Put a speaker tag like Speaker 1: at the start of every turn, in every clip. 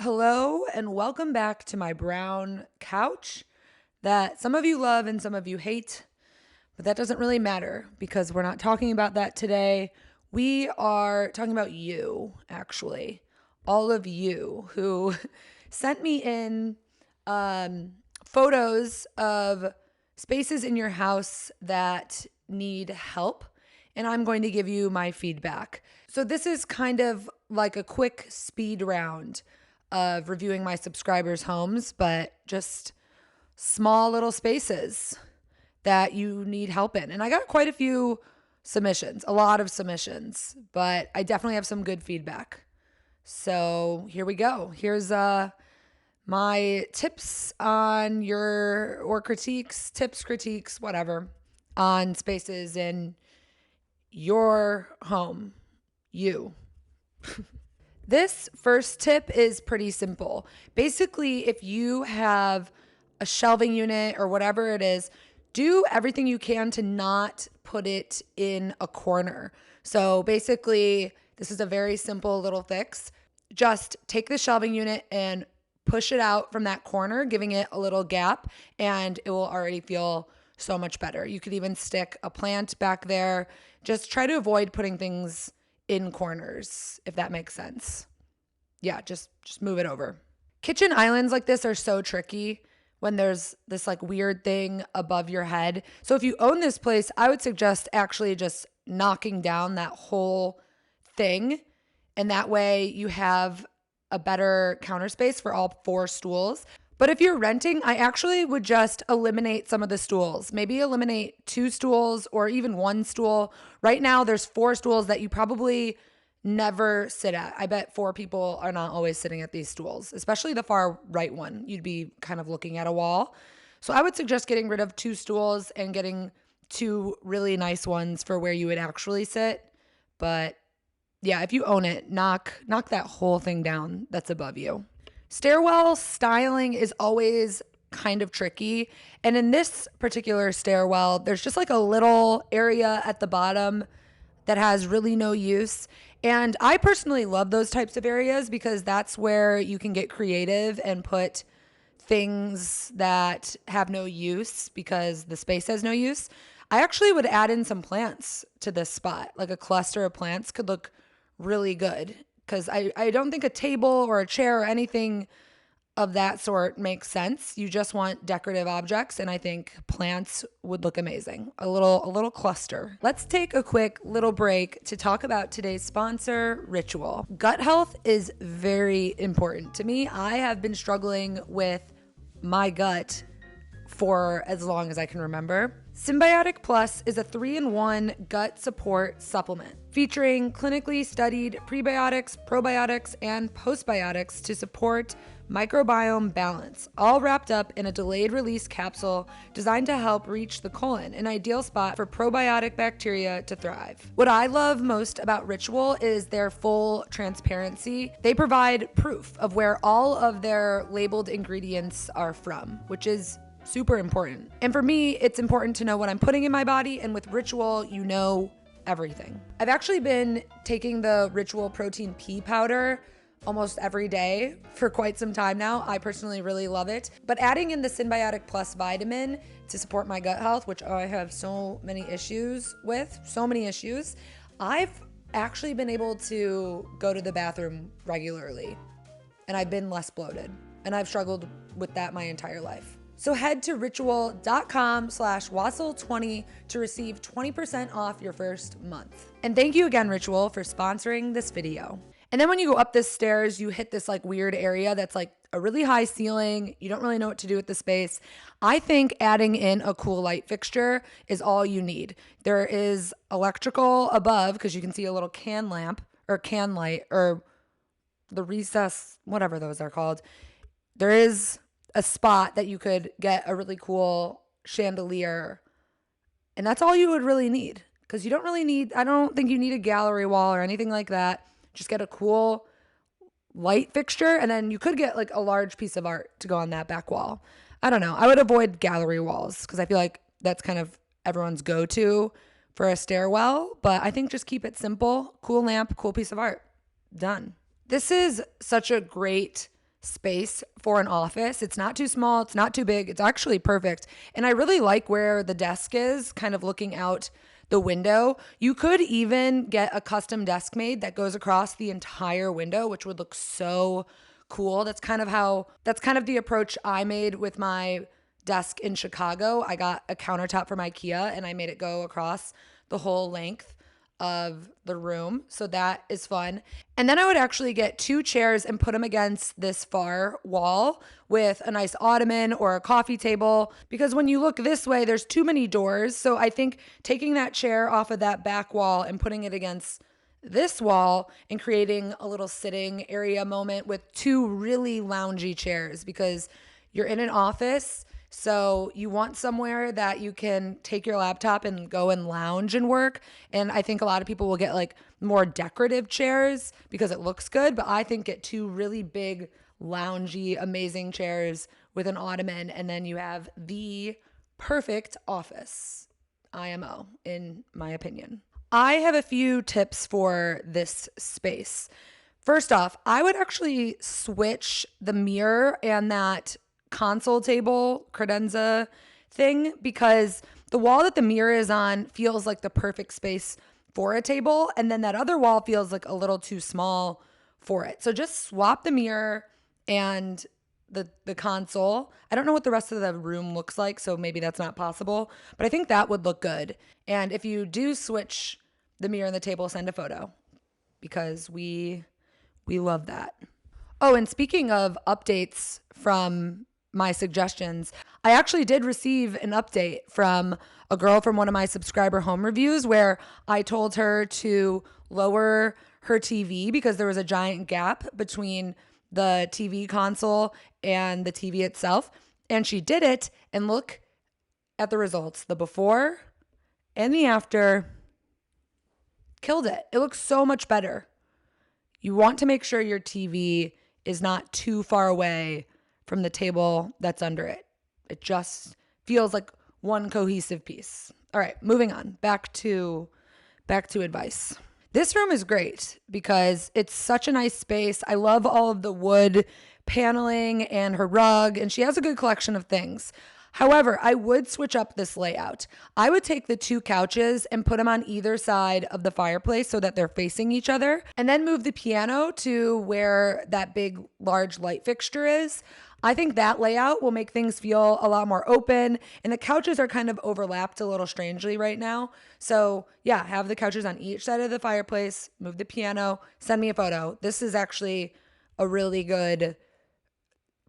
Speaker 1: Hello, and welcome back to my brown couch that some of you love and some of you hate, but that doesn't really matter because we're not talking about that today. We are talking about you, actually. All of you who sent me in photos of spaces in your house that need help, and I'm going to give you my feedback. So, this is kind of like a quick speed round of reviewing my subscribers' homes, but just small little spaces that you need help in. And I got quite a few submissions, a lot of submissions, but I definitely have some good feedback. So here we go. Here's my tips on or critiques, whatever, on spaces in your home. You. This first tip is pretty simple. Basically, if you have a shelving unit or whatever it is, do everything you can to not put it in a corner. So basically, this is a very simple little fix. Just take the shelving unit and push it out from that corner, giving it a little gap, and it will already feel so much better. You could even stick a plant back there. Just try to avoid putting things in corners, if that makes sense. Yeah, just move it over. Kitchen islands like this are so tricky when there's this like weird thing above your head. So if you own this place, I would suggest actually just knocking down that whole thing. And that way you have a better counter space for all 4 stools. But if you're renting, I actually would just eliminate some of the stools. Maybe eliminate 2 stools or even 1 stool. Right now, there's 4 stools that you probably never sit at. I bet 4 people are not always sitting at these stools, especially the far right one. You'd be kind of looking at a wall. So I would suggest getting rid of 2 stools and getting 2 really nice ones for where you would actually sit. But yeah, if you own it, knock that whole thing down that's above you. Stairwell styling is always kind of tricky. And in this particular stairwell, there's just like a little area at the bottom that has really no use. And I personally love those types of areas because that's where you can get creative and put things that have no use because the space has no use. I actually would add in some plants to this spot. Like a cluster of plants could look really good because I don't think a table or a chair or anything of that sort makes sense. You just want decorative objects, and I think plants would look amazing. A little cluster. Let's take a quick little break to talk about today's sponsor, Ritual. Gut health is very important to me. I have been struggling with my gut for as long as I can remember. Symbiotic Plus is a 3-in-1 gut support supplement featuring clinically studied prebiotics, probiotics, and postbiotics to support microbiome balance, all wrapped up in a delayed release capsule designed to help reach the colon, an ideal spot for probiotic bacteria to thrive. What I love most about Ritual is their full transparency. They provide proof of where all of their labeled ingredients are from, which is super important. And for me, it's important to know what I'm putting in my body, and with Ritual, you know everything. I've actually been taking the Ritual protein pea powder almost every day for quite some time now. I personally really love it. But adding in the Symbiotic Plus vitamin to support my gut health, which I have so many issues with, I've actually been able to go to the bathroom regularly, and I've been less bloated, and I've struggled with that my entire life. So head to ritual.com/Wassel20 to receive 20% off your first month. And thank you again, Ritual, for sponsoring this video. And then when you go up the stairs, you hit this like weird area that's like a really high ceiling. You don't really know what to do with the space. I think adding in a cool light fixture is all you need. There is electrical above because you can see a little can lamp or can light or the recess, whatever those are called. There is a spot that you could get a really cool chandelier, and that's all you would really need because you don't really need, I don't think you need a gallery wall or anything like that. Just get a cool light fixture, and then you could get like a large piece of art to go on that back wall. I don't know. I would avoid gallery walls because I feel like that's kind of everyone's go-to for a stairwell, but I think just keep it simple. Cool lamp, cool piece of art. Done. This is such a great space for an office. It's not too small, it's not too big, it's actually perfect. And I really like where the desk is, kind of looking out the window. You could even get a custom desk made that goes across the entire window, which would look so cool. That's kind of the approach I made with my desk in Chicago. I got a countertop from IKEA and I made it go across the whole length of the room. So that is fun. And then I would actually get 2 chairs and put them against this far wall with a nice ottoman or a coffee table, because when you look this way, there's too many doors. So I think taking that chair off of that back wall and putting it against this wall and creating a little sitting area moment with 2 really loungy chairs, because you're in an office. So you want somewhere that you can take your laptop and go and lounge and work. And I think a lot of people will get like more decorative chairs because it looks good. But I think get 2 really big, loungy, amazing chairs with an ottoman. And then you have the perfect office, IMO, in my opinion. I have a few tips for this space. First off, I would actually switch the mirror and that console table credenza thing, because the wall that the mirror is on feels like the perfect space for a table, and then that other wall feels like a little too small for it. So just swap the mirror and the console. I don't know what the rest of the room looks like, so maybe that's not possible, but I think that would look good. And if you do switch the mirror and the table, send a photo, because we love that. Oh, and speaking of updates from my suggestions, I actually did receive an update from a girl from one of my subscriber home reviews where I told her to lower her TV because there was a giant gap between the TV console and the TV itself. And she did it, and look at the results. The before and the after killed it. It looks so much better. You want to make sure your TV is not too far away from the table that's under it. It just feels like one cohesive piece. All right, moving on. Back to advice. This room is great because it's such a nice space. I love all of the wood paneling and her rug, and she has a good collection of things. However, I would switch up this layout. I would take the 2 couches and put them on either side of the fireplace so that they're facing each other, and then move the piano to where that big, large light fixture is. I think that layout will make things feel a lot more open, and the couches are kind of overlapped a little strangely right now. So yeah, have the couches on each side of the fireplace, move the piano, send me a photo. This is actually a really good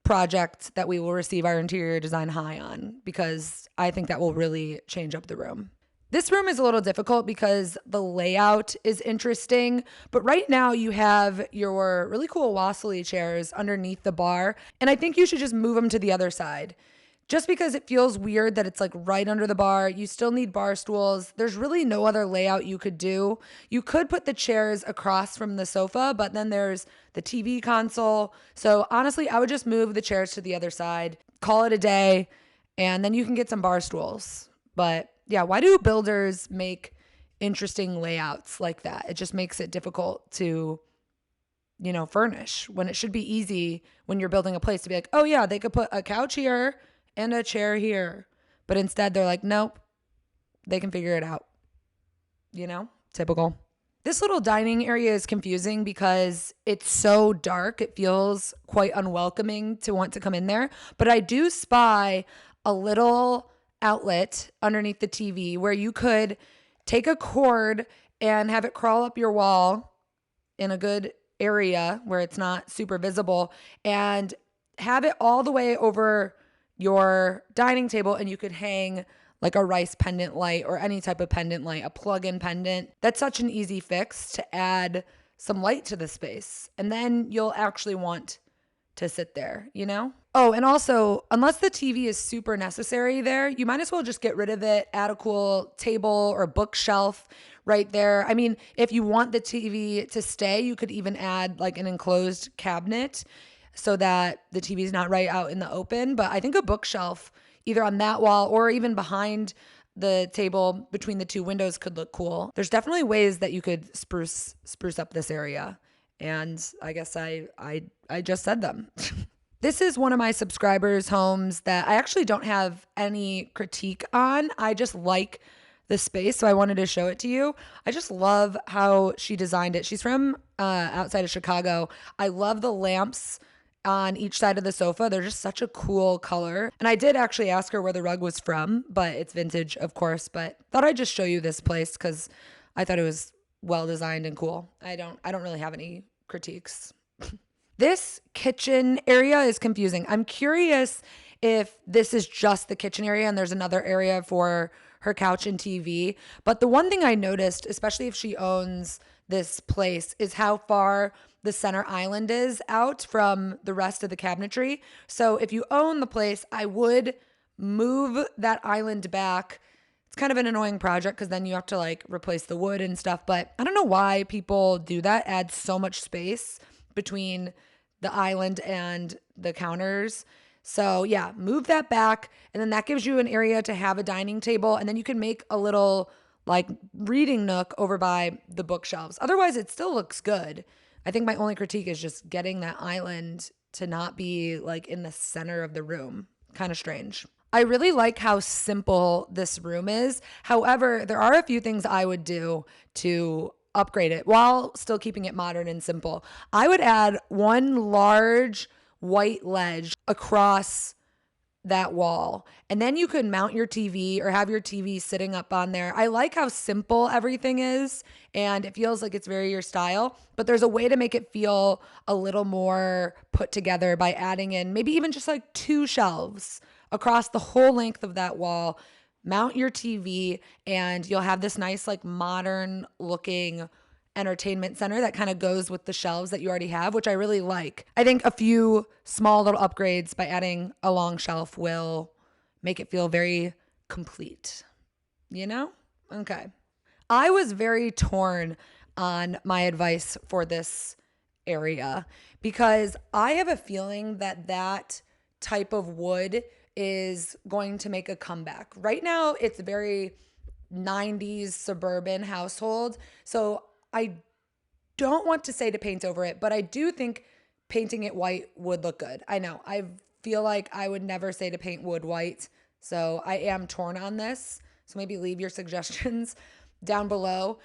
Speaker 1: project that we will receive our interior design high on, because I think that will really change up the room. This room is a little difficult because the layout is interesting, but right now you have your really cool Wassily chairs underneath the bar, and I think you should just move them to the other side. Just because it feels weird that it's like right under the bar, you still need bar stools. There's really no other layout you could do. You could put the chairs across from the sofa, but then there's the TV console. So honestly, I would just move the chairs to the other side, call it a day, and then you can get some bar stools. But yeah, why do builders make interesting layouts like that? It just makes it difficult to, furnish, when it should be easy when you're building a place to be like, oh yeah, they could put a couch here and a chair here. But instead they're like, nope, they can figure it out. Typical. This little dining area is confusing because it's so dark. It feels quite unwelcoming to want to come in there. But I do spy a little outlet underneath the TV where you could take a cord and have it crawl up your wall in a good area where it's not super visible, and have it all the way over your dining table, and you could hang like a rice pendant light or any type of pendant light, a plug-in pendant. That's such an easy fix to add some light to the space. And then you'll actually want to sit there, Oh, and also, unless the TV is super necessary there, you might as well just get rid of it, add a cool table or bookshelf right there. I mean, if you want the TV to stay, you could even add like an enclosed cabinet so that the TV is not right out in the open. But I think a bookshelf either on that wall or even behind the table between the 2 windows could look cool. There's definitely ways that you could spruce up this area. And I guess I just said them. This is one of my subscribers' homes that I actually don't have any critique on. I just like the space, so I wanted to show it to you. I just love how she designed it. She's from outside of Chicago. I love the lamps on each side of the sofa. They're just such a cool color. And I did actually ask her where the rug was from, but it's vintage, of course. But thought I'd just show you this place because I thought it was well designed and cool. I don't really have any critiques. This kitchen area is confusing. I'm curious if this is just the kitchen area and there's another area for her couch and TV. But the one thing I noticed, especially if she owns this place, is how far the center island is out from the rest of the cabinetry. So if you own the place, I would move that island back. It's kind of an annoying project because then you have to like replace the wood and stuff. But I don't know why people do that. Adds so much space between the island and the counters. So yeah, move that back. And then that gives you an area to have a dining table. And then you can make a little like reading nook over by the bookshelves. Otherwise, it still looks good. I think my only critique is just getting that island to not be like in the center of the room. Kind of strange. I really like how simple this room is. However, there are a few things I would do to upgrade it while still keeping it modern and simple. I would add one large white ledge across that wall. And then you could mount your TV or have your TV sitting up on there. I like how simple everything is and it feels like it's very your style, but there's a way to make it feel a little more put together by adding in maybe even just like 2 shelves across the whole length of that wall. Mount your TV and you'll have this nice like modern looking entertainment center that kind of goes with the shelves that you already have, which I really like. I think a few small little upgrades by adding a long shelf will make it feel very complete, you know? Okay. I was very torn on my advice for this area because I have a feeling that that type of wood is going to make a comeback. Right now, it's very 90s suburban household. So I don't want to say to paint over it, but I do think painting it white would look good. I know. I feel like I would never say to paint wood white. So I am torn on this. So maybe leave your suggestions down below.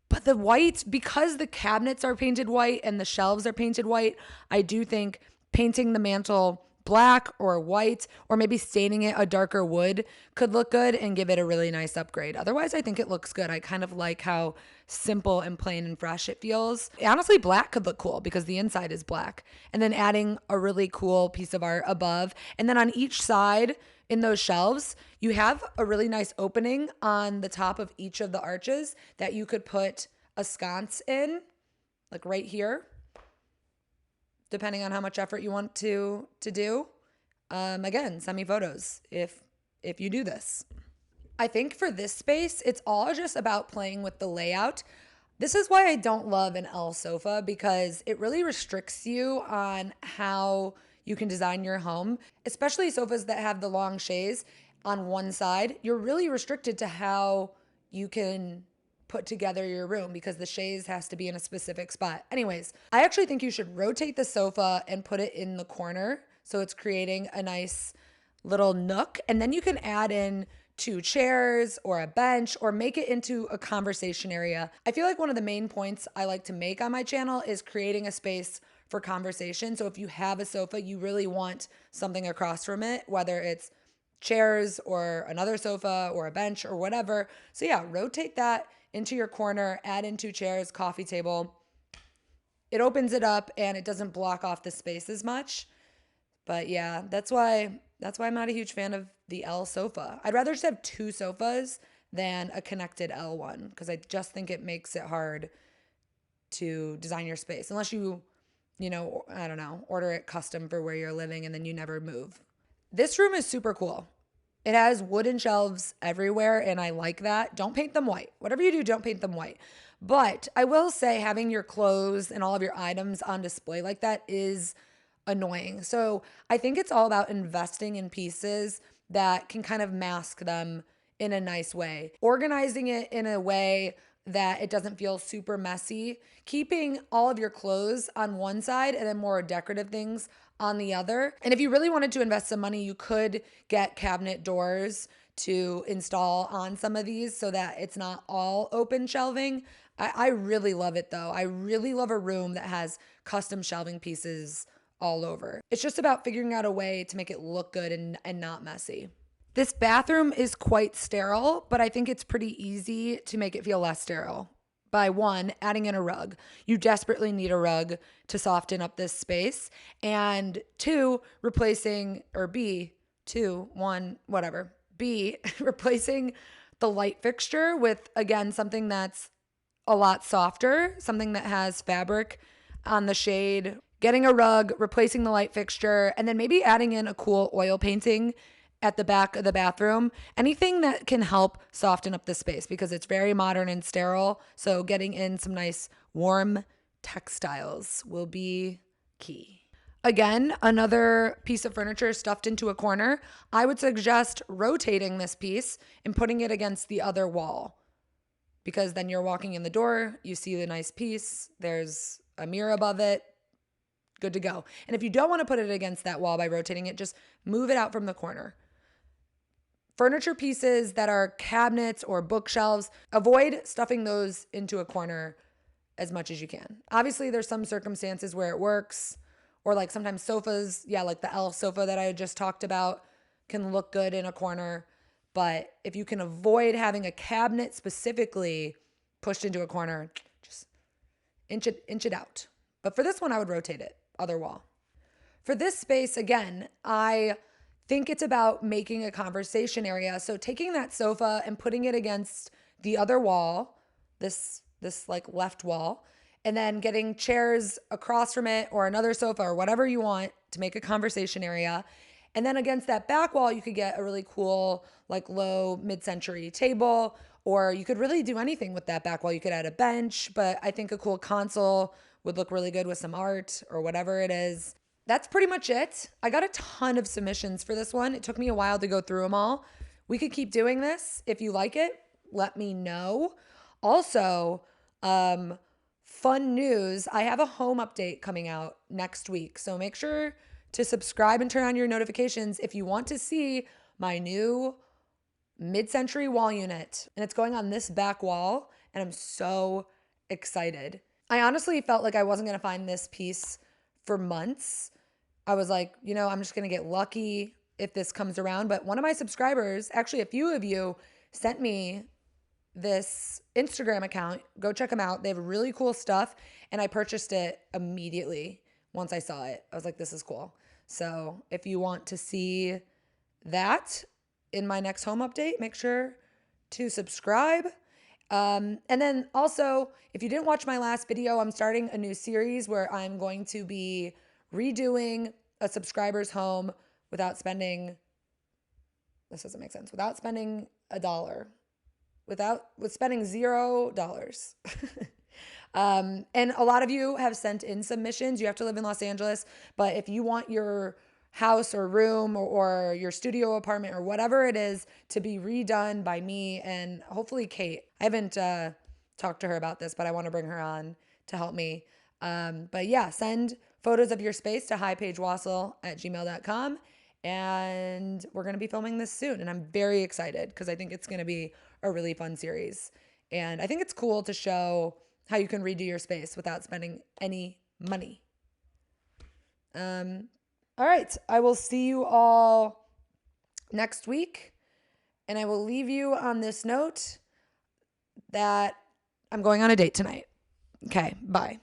Speaker 1: But the white, because the cabinets are painted white and the shelves are painted white, I do think painting the mantle black or white or maybe staining it a darker wood could look good and give it a really nice upgrade. Otherwise, I think it looks good. I kind of like how simple and plain and fresh it feels. Honestly, black could look cool because the inside is black. And then adding a really cool piece of art above. And then on each side in those shelves, you have a really nice opening on the top of each of the arches that you could put a sconce in, like right here, depending on how much effort you want to do. Again, send me photos if you do this. I think for this space, it's all just about playing with the layout. This is why I don't love an L sofa because it really restricts you on how you can design your home, especially sofas that have the long chaise on one side. You're really restricted to how you can put together your room because the chaise has to be in a specific spot. Anyways, I actually think you should rotate the sofa and put it in the corner so it's creating a nice little nook. And then you can add in 2 chairs or a bench or make it into a conversation area. I feel like one of the main points I like to make on my channel is creating a space for conversation. So if you have a sofa, you really want something across from it, whether it's chairs or another sofa or a bench or whatever. So yeah, rotate that into your corner, add in 2 chairs, coffee table. It opens it up and it doesn't block off the space as much. But yeah, that's why I'm not a huge fan of the L sofa. I'd rather just have 2 sofas than a connected L one because I just think it makes it hard to design your space unless you I don't know, order it custom for where you're living and then you never move. This room is super cool. It has wooden shelves everywhere, and I like that. Don't paint them white. Whatever you do, don't paint them white. But I will say having your clothes and all of your items on display like that is annoying. So I think it's all about investing in pieces that can kind of mask them in a nice way. Organizing it in a way that it doesn't feel super messy. Keeping all of your clothes on one side and then more decorative things on the other. And if you really wanted to invest some money, you could get cabinet doors to install on some of these so that it's not all open shelving. I really love it though. I really love a room that has custom shelving pieces all over. It's just about figuring out a way to make it look good and not messy. This bathroom is quite sterile, but I think it's pretty easy to make it feel less sterile. By one, adding in a rug. You desperately need a rug to soften up this space. And two, replacing, or B, two, one, whatever. B, replacing the light fixture with, again, something that's a lot softer, something that has fabric on the shade. Getting a rug, replacing the light fixture, and then maybe adding in a cool oil painting at the back of the bathroom. Anything that can help soften up the space because it's very modern and sterile. So getting in some nice warm textiles will be key. Again, another piece of furniture stuffed into a corner. I would suggest rotating this piece and putting it against the other wall because then you're walking in the door, you see the nice piece, there's a mirror above it, good to go. And if you don't want to put it against that wall by rotating it, just move it out from the corner. Furniture pieces that are cabinets or bookshelves, avoid stuffing those into a corner as much as you can. Obviously, there's some circumstances where it works, or like sometimes sofas, like the L sofa that I just talked about can look good in a corner. But if you can avoid having a cabinet specifically pushed into a corner, just inch it out. But for this one, I would rotate it, other wall. For this space, again, I think it's about making a conversation area. So taking that sofa and putting it against the other wall, this like left wall, and then getting chairs across from it or another sofa or whatever you want to make a conversation area. And then against that back wall, you could get a really cool, like low mid-century table, or you could really do anything with that back wall. You could add a bench, but I think a cool console would look really good with some art or whatever it is. That's pretty much it. I got a ton of submissions for this one. It took me a while to go through them all. We could keep doing this. If you like it, let me know. Also, fun news, I have a home update coming out next week. So make sure to subscribe and turn on your notifications if you want to see my new mid-century wall unit. And it's going on this back wall, and I'm so excited. I honestly felt like I wasn't going to find this piece for months. I was like, I'm just going to get lucky if this comes around. But one of my subscribers, actually a few of you, sent me this Instagram account. Go check them out. They have really cool stuff. And I purchased it immediately once I saw it. I was like, this is cool. So if you want to see that in my next home update, make sure to subscribe. And then also, if you didn't watch my last video, I'm starting a new series where I'm going to be redoing a subscriber's home without spending, this doesn't make sense, without spending $1, with spending $0. And a lot of you have sent in submissions. You have to live in Los Angeles, but if you want your house or room or your studio apartment or whatever it is to be redone by me and hopefully Kate. I haven't talked to her about this, but I want to bring her on to help me. But yeah, send photos of your space to highpaigewassel@gmail.com. And we're going to be filming this soon. And I'm very excited because I think it's going to be a really fun series. And I think it's cool to show how you can redo your space without spending any money. All right, I will see you all next week, and I will leave you on this note that I'm going on a date tonight. Okay, bye.